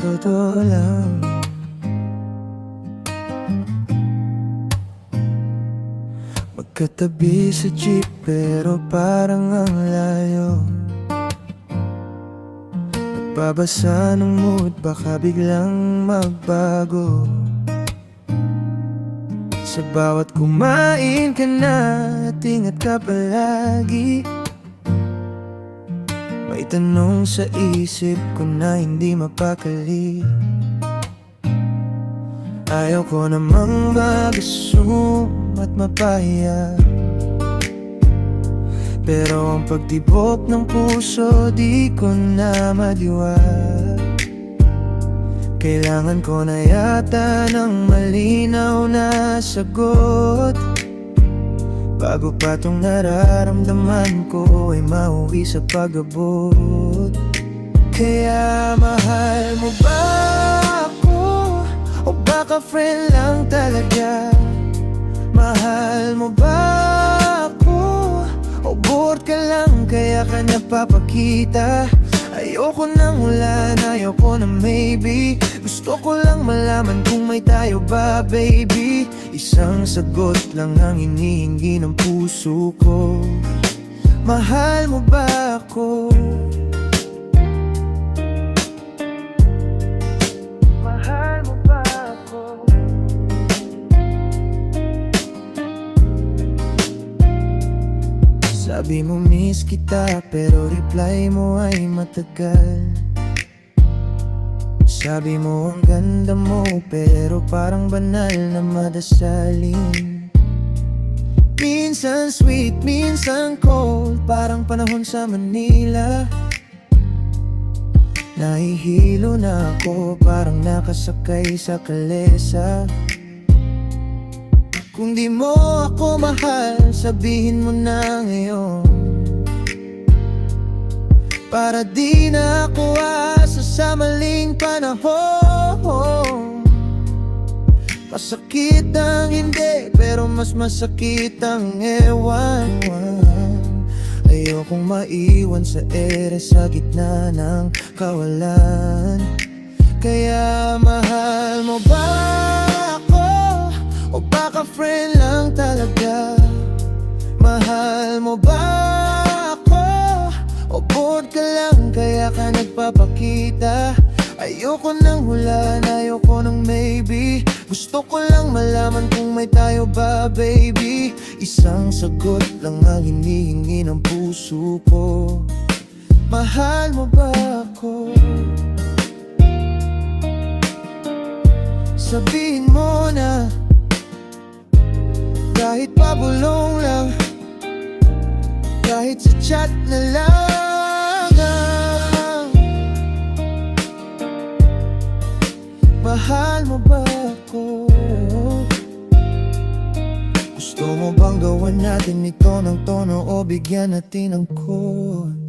totoo lang, magkatabi sa jeep pero parang ang layo. Nagbabasa ng mood, baka biglang magbago. Sa bawat kumain ka na at ingat ka palagi. May tanong sa isip ko na hindi mapakali. Ayaw ko namang mag-assume at mapahaya, pero ang pagtibok ng puso di ko na madiwa. Kailangan ko na yata ng malinaw na sagot bago pa tong nararamdaman ko ay mauwi sa pag-abot. Kaya mahal mo ba ako? O baka friend lang talaga? Mahal mo ba ako? O bored ka lang kaya ka napapakita? Ayoko nang wala, ayoko na maybe. Gusto ko lang malaman kung may tayo ba, baby. Isang sagot lang ang hinihingi ng puso ko. Mahal mo ba ako? Mahal mo ba ako? Sabi mo miss kita pero reply mo ay matagal. Sabi mo ang ganda mo pero parang banal na madasalin. Minsan sweet, minsan cold, parang panahon sa Manila. Nahihilo na ako, parang nakasakay sa kalesa. Kung di mo ako mahal, sabihin mo na ngayon, para di na ako asa sa maling panahon. Masakit ang hindi, pero mas masakit ang ewan. Ayokong maiwan sa ere sa gitna ng kawalan. Kaya mahal mo ba ako? O baka friend lang talaga? Mahal mo ba ako? O bored ka lang kaya ka nagpapakita? Ayoko nang hulaan, ayoko nang maybe. Gusto ko lang malaman kung may tayo ba, baby. Isang sagot lang ang hinihingi ng puso ko. Mahal mo ba ako? Sabihin mo na, kahit pabulong lang, kahit sa chat na lang. Mahal mo ba ako? Gusto mo bang gawan natin ito ng tono o bigyan natin ng chord?